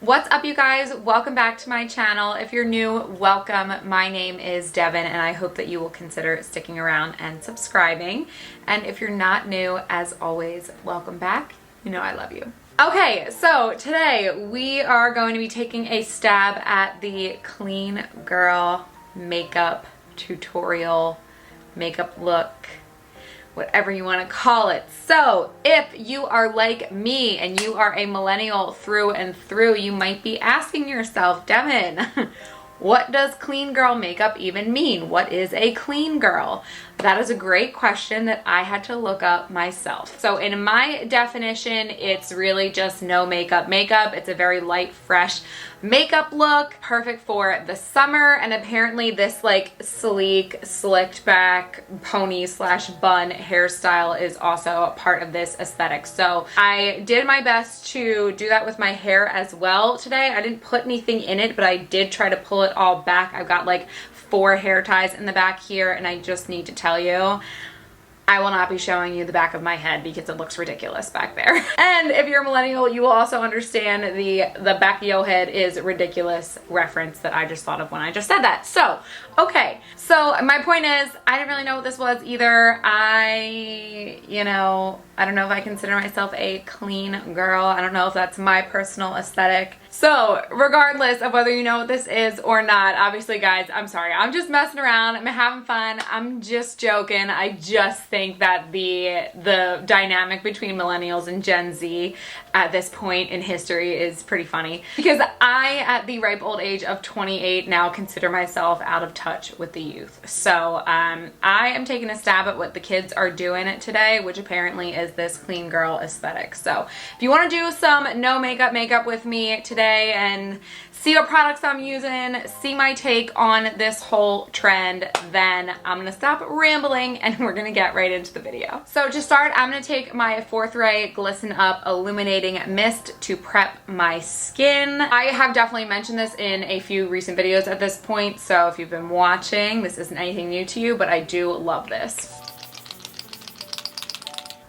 What's up, you guys? Welcome back to my channel. If you're new, welcome. My name is Devin and I hope that you will consider sticking around and subscribing. And if you're not new, as always, welcome back. You know I love you. Okay, so today we are going to be taking a stab at the clean girl makeup tutorial, makeup look, whatever you want to call it. So if you are like me and you are a millennial through and through, you might be asking yourself, Devin, what does clean girl makeup even mean? What is a clean girl? That is a great question that I had to look up myself. So in my definition, it's really just no makeup makeup. It's a very light, fresh makeup look, perfect for the summer. And apparently this like sleek, slicked back pony slash bun hairstyle is also a part of this aesthetic. So I did my best to do that with my hair as well today. I didn't put anything in it, but I did try to pull it all back. I've got like 4 hair ties in the back here, and I just need to tell you, I will not be showing you the back of my head because it looks ridiculous back there. And if you're a millennial, you will also understand the back of your head is ridiculous reference that I just thought of when I just said that. So, okay. So my point is, I didn't really know what this was either. I don't know if I consider myself a clean girl. I don't know if that's my personal aesthetic. So regardless of whether you know what this is or not, obviously guys, I'm sorry. I'm just messing around. I'm having fun. I'm just joking. I just think that the dynamic between millennials and Gen Z at this point in history is pretty funny, because I, at the ripe old age of 28, now consider myself out of touch with the youth. So I am taking a stab at what the kids are doing today, which apparently is this clean girl aesthetic. So if you want to do some no makeup with me today and see what products I'm using, see my take on this whole trend, then I'm gonna stop rambling and we're gonna get right into the video. So to start, I'm gonna take my Forthright Glisten Up Illuminating Mist to prep my skin. I have definitely mentioned this in a few recent videos at this point, so if you've been watching, this isn't anything new to you, but I do love this.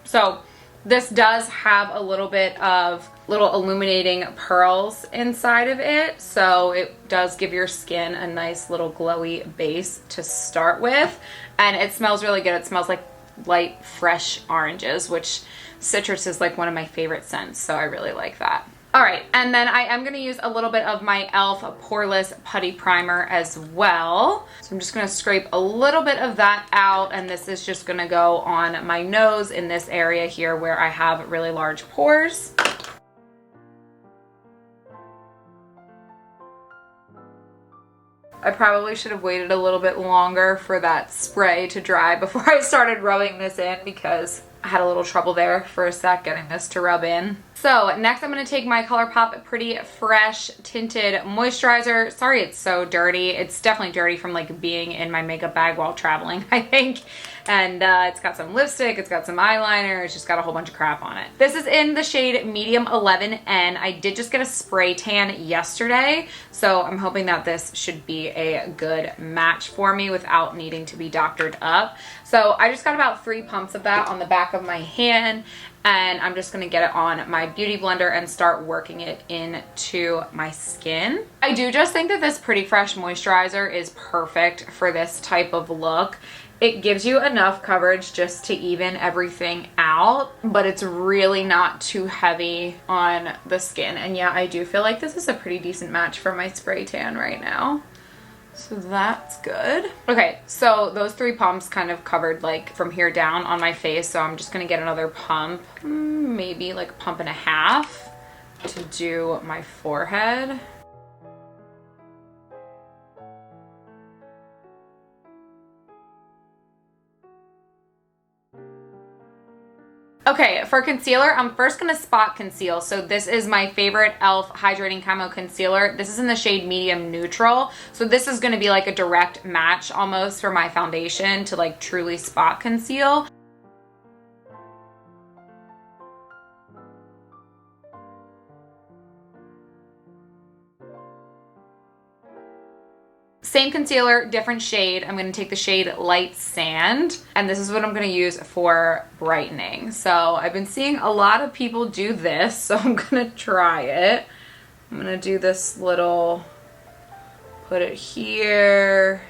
So this does have a little bit of little illuminating pearls inside of it, so it does give your skin a nice little glowy base to start with, and it smells really good. It smells like light fresh oranges, which citrus is like one of my favorite scents, so I really like that. All right, and then I am going to use a little bit of my e.l.f. Poreless Putty Primer as well. So I'm just going to scrape a little bit of that out, and this is just going to go on my nose in this area here where I have really large pores. I probably should have waited a little bit longer for that spray to dry before I started rubbing this in, because I had a little trouble there for a sec getting this to rub in. So next I'm going to take my ColourPop Pretty Fresh Tinted Moisturizer. Sorry it's so dirty. It's definitely dirty from like being in my makeup bag while traveling, I think. And it's got some lipstick, it's got some eyeliner, it's just got a whole bunch of crap on it. This is in the shade Medium 11N. I did just get a spray tan yesterday, so I'm hoping that this should be a good match for me without needing to be doctored up. So I just got about 3 pumps of that on the back of my hand, and I'm just gonna get it on my beauty blender and start working it into my skin. I do just think that this Pretty Fresh moisturizer is perfect for this type of look. It gives you enough coverage just to even everything out, but it's really not too heavy on the skin. And yeah, I do feel like this is a pretty decent match for my spray tan right now. So that's good. Okay, so those 3 pumps kind of covered like from here down on my face, so I'm just gonna get another pump, maybe like a pump and a half, to do my forehead. Okay, for concealer, I'm first going to spot conceal. So this is my favorite e.l.f. Hydrating Camo Concealer. This is in the shade Medium Neutral. So this is going to be like a direct match almost for my foundation to like truly spot conceal. Same concealer, different shade. I'm going to take the shade Light Sand, and this is what I'm going to use for brightening. So I've been seeing a lot of people do this, so I'm going to try it. I'm gonna do this little, put it here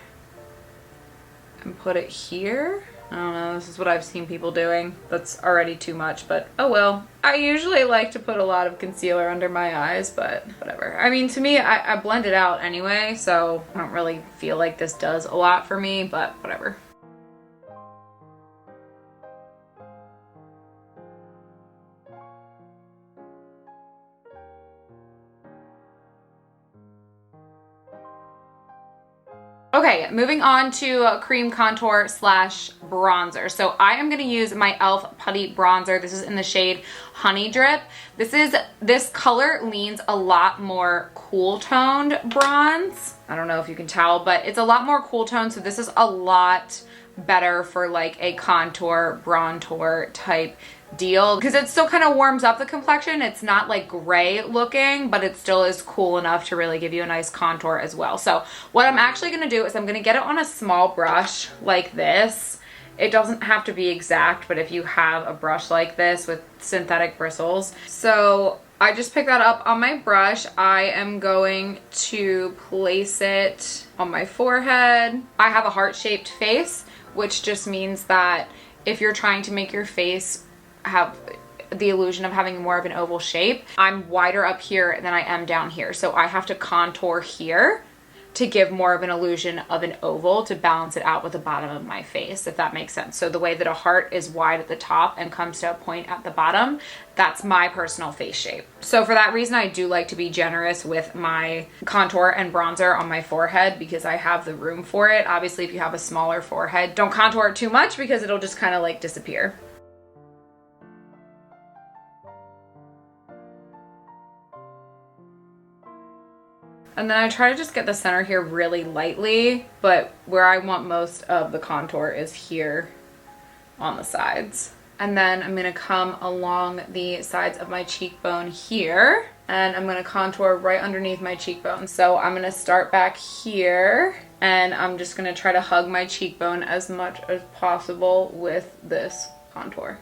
and put it here. I don't know, this is what I've seen people doing. That's already too much, but oh well. I usually like to put a lot of concealer under my eyes, but whatever. I mean, to me, I blend it out anyway, so I don't really feel like this does a lot for me, but whatever. Okay, moving on to cream contour slash bronzer. So I am going to use my e.l.f. Putty Bronzer. This is in the shade Honey Drip. This color leans a lot more cool toned bronze. I don't know if you can tell, but it's a lot more cool toned. So this is a lot better for like a contour, bronzer type deal because it still kind of warms up the complexion. It's not like gray looking, but it still is cool enough to really give you a nice contour as well. So what I'm actually going to do is I'm going to get it on a small brush like this. It doesn't have to be exact, but if you have a brush like this with synthetic bristles. So I just picked that up on my brush. I am going to place it on my forehead. I have a heart-shaped face, which just means that if you're trying to make your face have the illusion of having more of an oval shape, I'm wider up here than I am down here. So I have to contour here to give more of an illusion of an oval to balance it out with the bottom of my face, if that makes sense. So the way that a heart is wide at the top and comes to a point at the bottom, that's my personal face shape. So for that reason, I do like to be generous with my contour and bronzer on my forehead because I have the room for it. Obviously, if you have a smaller forehead, don't contour it too much because it'll just kind of like disappear. And then I try to just get the center here really lightly, but where I want most of the contour is here on the sides. And then I'm gonna come along the sides of my cheekbone here, and I'm gonna contour right underneath my cheekbone. So I'm gonna start back here, and I'm just gonna try to hug my cheekbone as much as possible with this contour.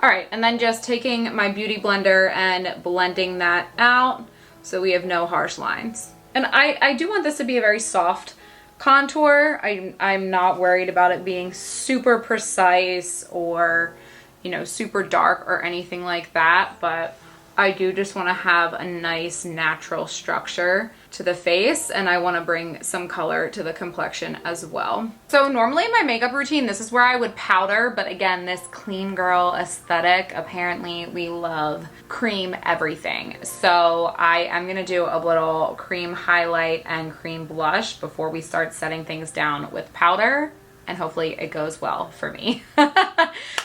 All right, and then just taking my beauty blender and blending that out so we have no harsh lines. And I do want this to be a very soft contour. I'm not worried about it being super precise or, you know, super dark or anything like that, but I do just want to have a nice natural structure to the face, and I want to bring some color to the complexion as well. So normally in my makeup routine, this is where I would powder, but again, this clean girl aesthetic, apparently we love cream everything. So I am going to do a little cream highlight and cream blush before we start setting things down with powder, and hopefully it goes well for me.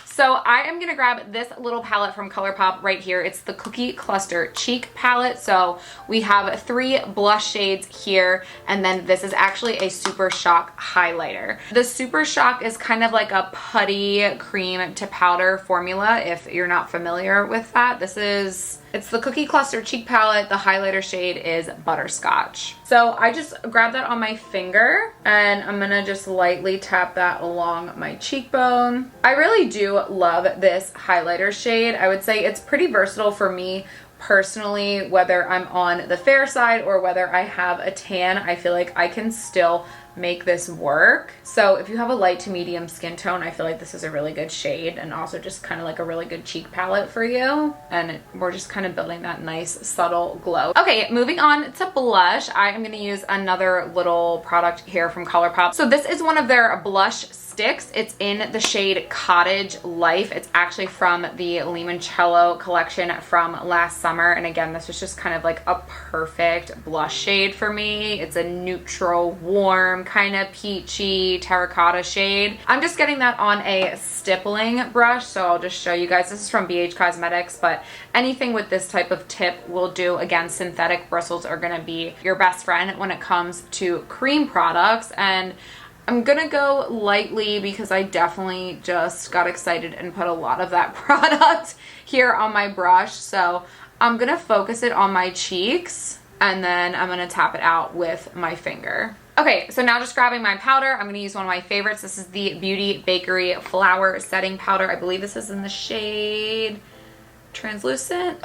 So I am going to grab this little palette from ColourPop right here. It's the Cookie Cluster Cheek palette. So we have 3 blush shades here, and then this is actually a Super Shock highlighter. The Super Shock is kind of like a putty cream to powder formula if you're not familiar with that. It's the Cookie Cluster Cheek palette. The highlighter shade is Butterscotch. So I just grabbed that on my finger, and I'm gonna just lightly tap that along my cheekbone. I really do love this highlighter shade. I would say it's pretty versatile for me personally, whether I'm on the fair side or whether I have a tan. I feel like I can still make this work. So if you have a light to medium skin tone, I feel like this is a really good shade, and also just kind of like a really good cheek palette for you. And we're just kind of building that nice subtle glow. Okay, moving on to blush. I am going to use another little product here from ColourPop. So this is one of their blush sticks. It's in the shade Cottage Life. It's actually from the Limoncello collection from last summer. And again, this was just kind of like a perfect blush shade for me. It's a neutral, warm, kind of peachy terracotta shade. I'm just getting that on a stippling brush, so I'll just show you guys. This is from BH Cosmetics, but anything with this type of tip will do. Again, synthetic bristles are going to be your best friend when it comes to cream products, and I'm gonna go lightly because I definitely just got excited and put a lot of that product here on my brush. So I'm gonna focus it on my cheeks, and then I'm gonna tap it out with my finger. Okay, so now just grabbing my powder. I'm gonna use one of my favorites. This is the Beauty Bakery Flour Setting Powder. I believe this is in the shade Translucent?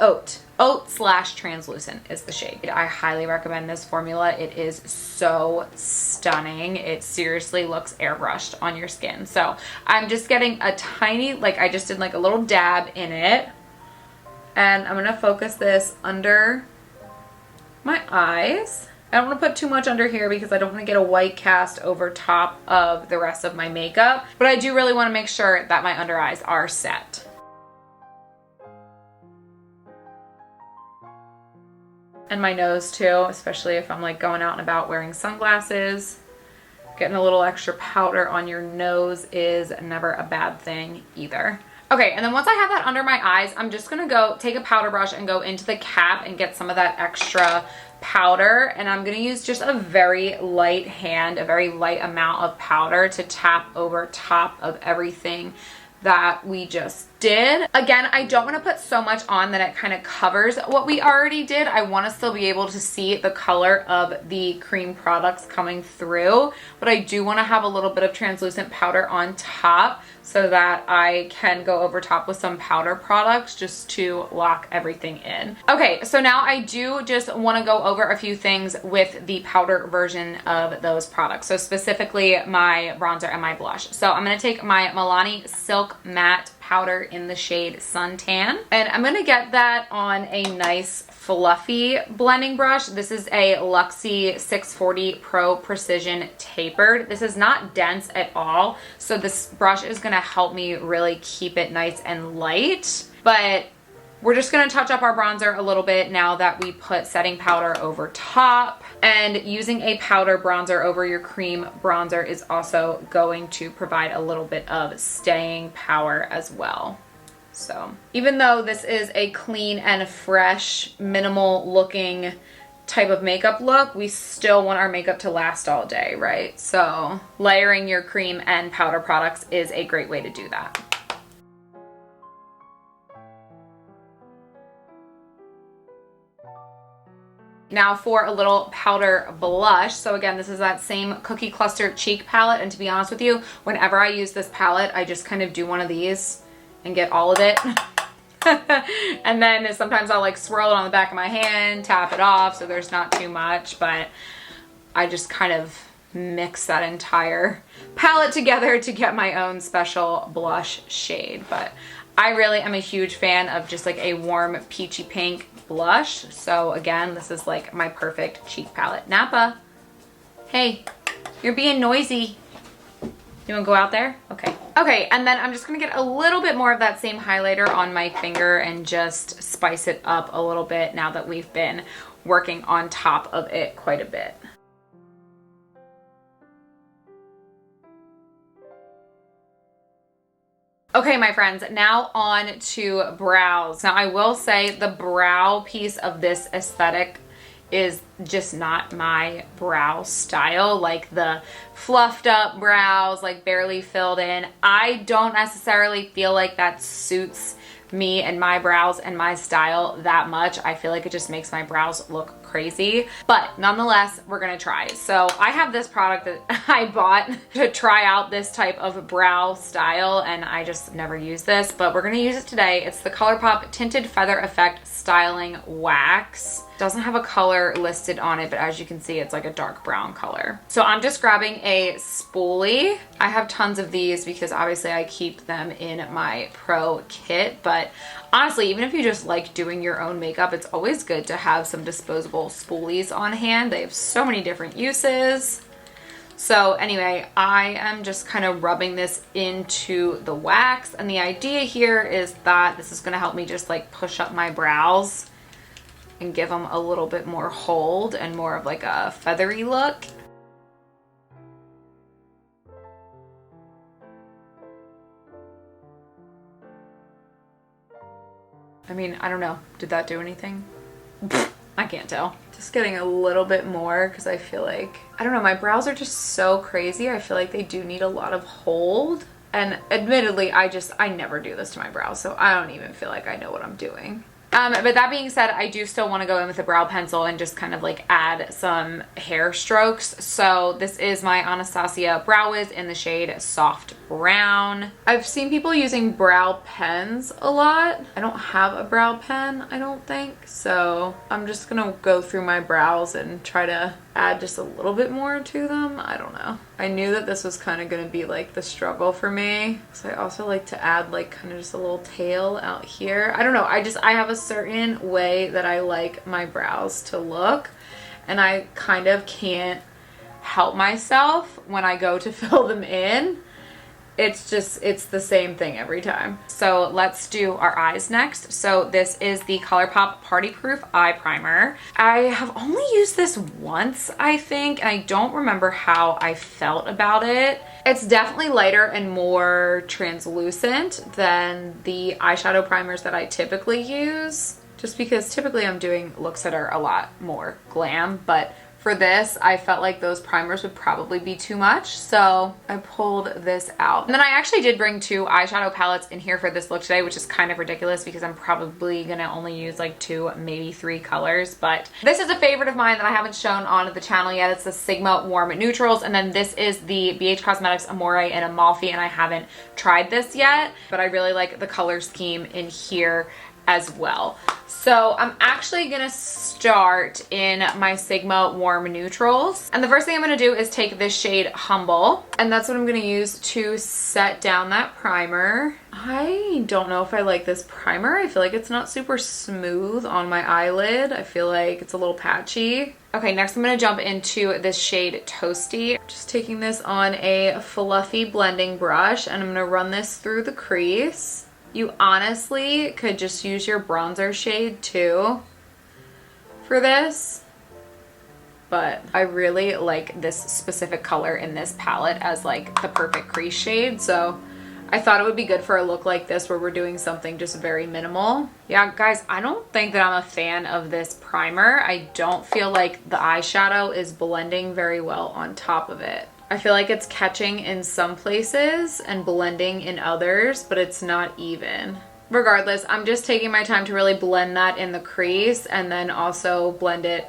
Oat/Translucent is the shade. I highly recommend this formula. It is so stunning. It seriously looks airbrushed on your skin. So I'm just getting a tiny, like I just did like a little dab in it. And I'm gonna focus this under my eyes. I don't want to put too much under here because I don't want to get a white cast over top of the rest of my makeup. But I do really want to make sure that my under eyes are set. And my nose too, especially if I'm like going out and about wearing sunglasses. Getting a little extra powder on your nose is never a bad thing either. Okay, and then once I have that under my eyes, I'm just gonna go take a powder brush and go into the cap and get some of that extra powder. And I'm gonna use just a very light hand, a very light amount of powder to tap over top of everything that we just did. Again, I don't want to put so much on that it kind of covers what we already did. I want to still be able to see the color of the cream products coming through, but I do want to have a little bit of translucent powder on top so that I can go over top with some powder products just to lock everything in. Okay, so now I do just want to go over a few things with the powder version of those products. So specifically my bronzer and my blush. So I'm going to take my Milani Silk Matte powder in the shade Suntan, and I'm going to get that on a nice fluffy blending brush. This is a Luxie 640 Pro Precision Tapered. This is not dense at all, so this brush is going to help me really keep it nice and light. But we're just going to touch up our bronzer a little bit now that we put setting powder over top. And using a powder bronzer over your cream bronzer is also going to provide a little bit of staying power as well. So even though this is a clean and fresh, minimal looking type of makeup look, we still want our makeup to last all day, right? So layering your cream and powder products is a great way to do that. Now for a little powder blush. So again, this is that same Cookie Cluster Cheek palette. And to be honest with you, whenever I use this palette, I just kind of do one of these and get all of it. And then sometimes I'll like swirl it on the back of my hand, tap it off so there's not too much, but I just kind of mix that entire palette together to get my own special blush shade. But I really am a huge fan of just like a warm peachy pink blush. So again, this is like my perfect cheek palette. Napa, hey, you're being noisy. You wanna go out there? Okay. Okay, and then I'm just gonna get a little bit more of that same highlighter on my finger and just spice it up a little bit now that we've been working on top of it quite a bit. Okay, my friends, now on to brows. Now I will say the brow piece of this aesthetic is just not my brow style, like the fluffed up brows, like barely filled in. I don't necessarily feel like that suits me and my brows and my style that much. I feel like it just makes my brows look crazy, but nonetheless, we're gonna try. So I have this product that I bought to try out this type of brow style, and I just never use this, but we're gonna use it today. It's the ColourPop Tinted Feather Effect Styling Wax. It doesn't have a color listed on it, but as you can see, it's like a dark brown color. So I'm just grabbing a spoolie. I have tons of these because obviously I keep them in my pro kit, but honestly, even if you just like doing your own makeup, it's always good to have some disposable spoolies on hand. They have so many different uses. So anyway, I am just kind of rubbing this into the wax, and the idea here is that this is going to help me just like push up my brows and give them a little bit more hold and more of like a feathery look. I mean, I don't know. Did that do anything? I can't tell. Just getting a little bit more because I feel like, I don't know, my brows are just so crazy. I feel like they do need a lot of hold. And admittedly, I never do this to my brows, so I don't even feel like I know what I'm doing. But that being said, I do still want to go in with a brow pencil and just kind of like add some hair strokes. So this is my Anastasia Brow Wiz in the shade Soft Brown. I've seen people using brow pens a lot. I don't have a brow pen, I don't think. So I'm just gonna go through my brows and try to add just a little bit more to them. I don't know. I knew that this was kind of going to be like the struggle for me. So I also like to add like kind of just a little tail out here. I don't know. I have a certain way that I like my brows to look, and I kind of can't help myself when I go to fill them in. It's the same thing every time. So let's do our eyes next. So this is the ColourPop Party Proof Eye Primer. I have only used this once, I think, and I don't remember how I felt about it. It's definitely lighter and more translucent than the eyeshadow primers that I typically use, just because typically I'm doing looks that are a lot more glam, but for this, I felt like those primers would probably be too much, so I pulled this out. And then I actually did bring 2 eyeshadow palettes in here for this look today, which is kind of ridiculous because I'm probably gonna only use like 2, maybe 3 colors. But this is a favorite of mine that I haven't shown on the channel yet. It's the Sigma Warm Neutrals, and then this is the BH Cosmetics Amore in Amalfi, and I haven't tried this yet, but I really like the color scheme in here as well. So I'm actually gonna start in my Sigma Warm Neutrals. And the first thing I'm gonna do is take this shade Humble, and that's what I'm gonna use to set down that primer. I don't know if I like this primer. I feel like it's not super smooth on my eyelid. I feel like it's a little patchy. Okay, next I'm gonna jump into this shade Toasty. Just taking this on a fluffy blending brush, and I'm gonna run this through the crease. You honestly could just use your bronzer shade too for this, but I really like this specific color in this palette as like the perfect crease shade. So I thought it would be good for a look like this where we're doing something just very minimal. Yeah, guys, I don't think that I'm a fan of this primer. I don't feel like the eyeshadow is blending very well on top of it. I feel like it's catching in some places and blending in others, but it's not even. Regardless, I'm just taking my time to really blend that in the crease and then also blend it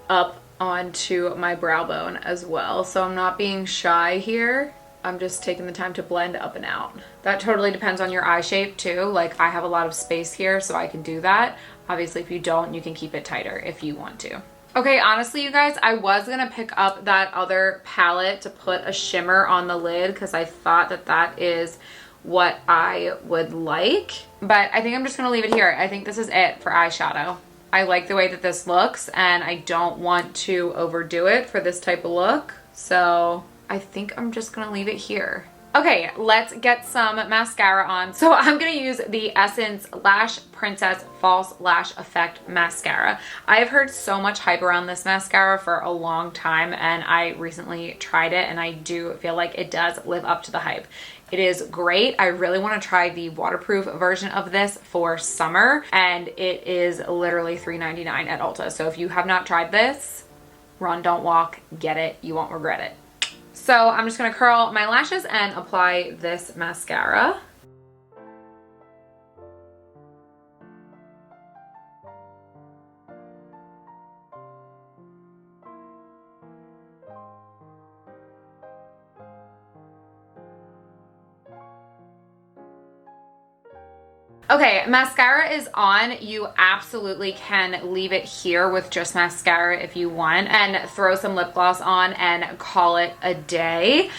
up onto my brow bone as well. So I'm not being shy here. I'm just taking the time to blend up and out. That totally depends on your eye shape too. Like I have a lot of space here, so I can do that. Obviously, if you don't, you can keep it tighter if you want to. Okay, honestly, you guys, I was gonna pick up that other palette to put a shimmer on the lid because I thought that that is what I would like, but I think I'm just gonna leave it here. I think this is it for eyeshadow. I like the way that this looks, and I don't want to overdo it for this type of look, so I think I'm just gonna leave it here. Okay, let's get some mascara on. So I'm gonna use the Essence Lash Princess False Lash Effect Mascara. I have heard so much hype around this mascara for a long time, and I recently tried it, and I do feel like it does live up to the hype. It is great. I really want to try the waterproof version of this for summer, and it is literally $3.99 at Ulta. So if you have not tried this, run, don't walk, get it. You won't regret it. So I'm just gonna curl my lashes and apply this mascara. Okay, mascara is on. You absolutely can leave it here with just mascara if you want and throw some lip gloss on and call it a day.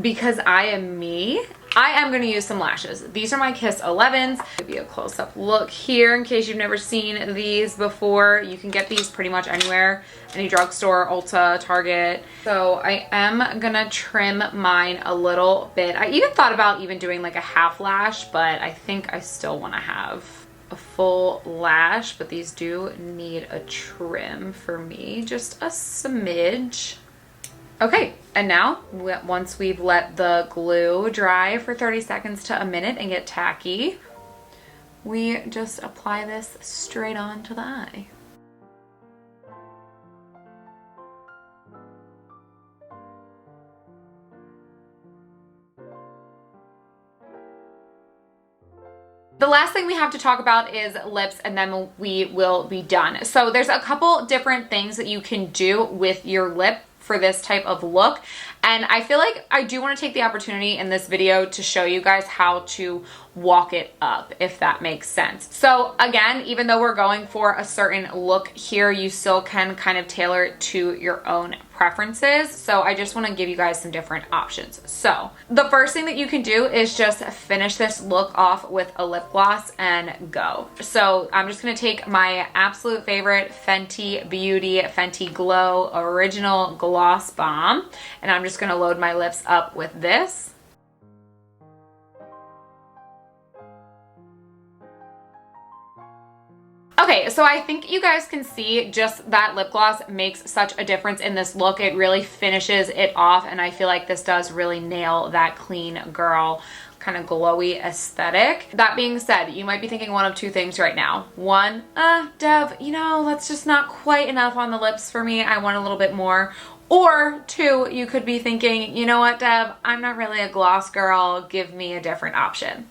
Because I am me, I am going to use some lashes. These are my Kiss 11s. Give you a close-up look here in case you've never seen these before. You can get these pretty much anywhere, any drugstore, Ulta, Target. So I am going to trim mine a little bit. I even thought about even doing like a half lash, but I think I still want to have a full lash, but these do need a trim for me, just a smidge. Okay, and now once we've let the glue dry for 30 seconds to a minute and get tacky, we just apply this straight onto the eye. The last thing we have to talk about is lips, and then we will be done. So there's a couple different things that you can do with your lip for this type of look. And I feel like I do want to take the opportunity in this video to show you guys how to walk it up, if that makes sense. So again, even though we're going for a certain look here, you still can kind of tailor it to your own preferences. So I just want to give you guys some different options. So the first thing that you can do is just finish this look off with a lip gloss and go. So I'm just going to take my absolute favorite Fenty Beauty Fenty Glow Original Gloss Bomb, and I'm just going to load my lips up with this. Okay, so I think you guys can see just that lip gloss makes such a difference in this look. It really finishes it off, and I feel like this does really nail that clean girl kind of glowy aesthetic. That being said, you might be thinking one of two things right now. One, Dev, you know, that's just not quite enough on the lips for me. I want a little bit more. Or two, you could be thinking, you know what, Dev, I'm not really a gloss girl. Give me a different option.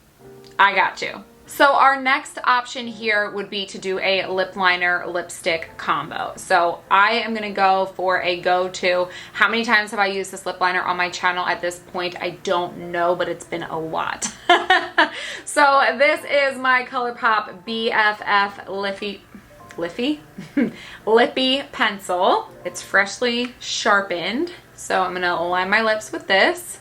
I got you. So our next option here would be to do a lip liner lipstick combo. So I am going to go for a go-to. How many times have I used this lip liner on my channel at this point? I don't know, but it's been a lot. So this is my ColourPop BFF Lippy pencil. It's freshly sharpened. So I'm going to line my lips with this.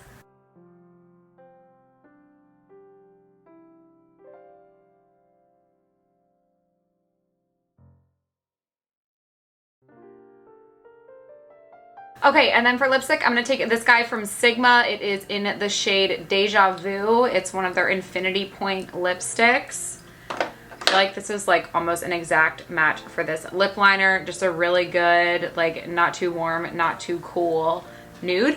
Okay, and then for lipstick, I'm going to take this guy from Sigma. It is in the shade Deja Vu. It's one of their Infinity Point lipsticks. I feel like this is like almost an exact match for this lip liner. Just a really good, like not too warm, not too cool nude.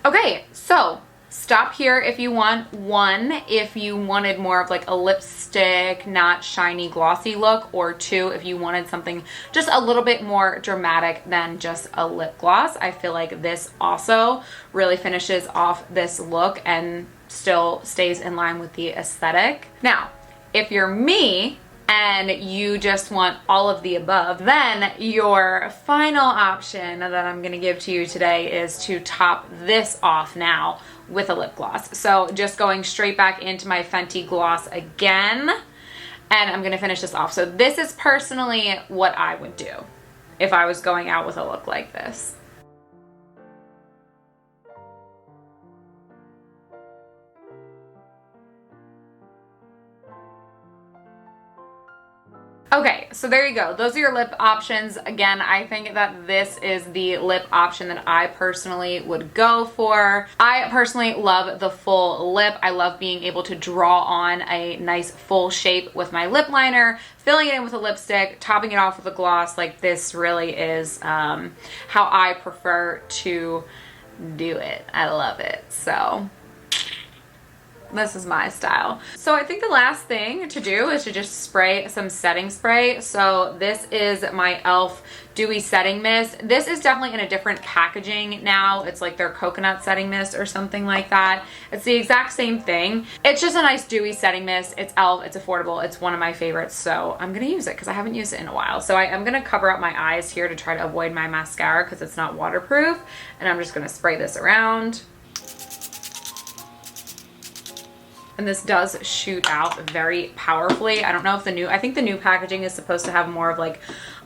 Okay, so stop here if you want one, if you wanted more of like a lipstick, not shiny, glossy look, or two, if you wanted something just a little bit more dramatic than just a lip gloss. I feel like this also really finishes off this look and still stays in line with the aesthetic. Now, if you're me, and you just want all of the above, then your final option that I'm gonna give to you today is to top this off now with a lip gloss. So just going straight back into my Fenty gloss again, and I'm gonna finish this off. So this is personally what I would do if I was going out with a look like this. Okay, so there you go. Those are your lip options. Again, I think that this is the lip option that I personally would go for. I personally love the full lip. I love being able to draw on a nice full shape with my lip liner, filling it in with a lipstick, topping it off with a gloss. Like this really is how I prefer to do it. I love it. So this is my style. So I think the last thing to do is to just spray some setting spray. So this is my e.l.f. Dewy Setting Mist. This is definitely in a different packaging now. It's like their coconut setting mist or something like that. It's the exact same thing. It's just a nice dewy setting mist. It's e.l.f. It's affordable. It's one of my favorites. So I'm going to use it because I haven't used it in a while. So I am going to cover up my eyes here to try to avoid my mascara because it's not waterproof. And I'm just going to spray this around. And this does shoot out very powerfully. I don't know if I think the new packaging is supposed to have more of like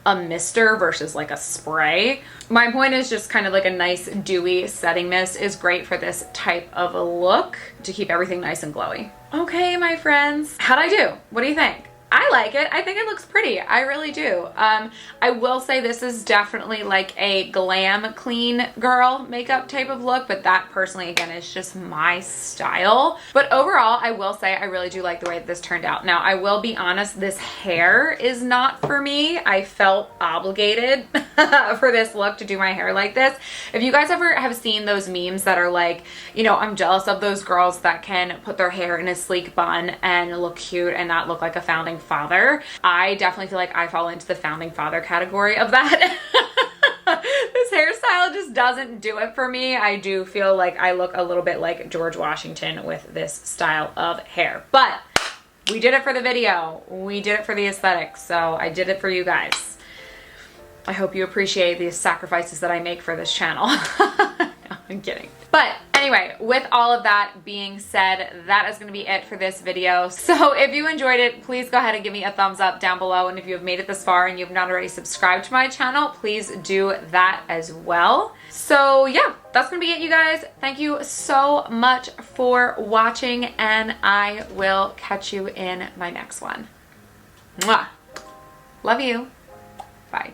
a mister versus like a spray. My point is just kind of like a nice dewy setting mist is great for this type of a look to keep everything nice and glowy. Okay, my friends, how'd I do? What do you think? I like it. I think it looks pretty. I really do. I will say this is definitely like a glam clean girl makeup type of look, but that personally, again, is just my style. But overall, I will say I really do like the way that this turned out. Now, I will be honest, this hair is not for me. I felt obligated for this look to do my hair like this. If you guys ever have seen those memes that are like, you know, I'm jealous of those girls that can put their hair in a sleek bun and look cute and not look like a founding father. I definitely feel like I fall into the founding father category of that. hairstyle just doesn't do it for me. I do feel like I look a little bit like George Washington with this style of hair. But we did it for the video. We did it for the aesthetics. So I did it for you guys. I hope you appreciate the sacrifices that I make for this channel. No, I'm kidding. But anyway, with all of that being said, that is going to be it for this video. So if you enjoyed it, please go ahead and give me a thumbs up down below. And if you have made it this far and you've not already subscribed to my channel, please do that as well. So yeah, that's going to be it, you guys. Thank you so much for watching, and I will catch you in my next one. Mwah. Love you. Bye.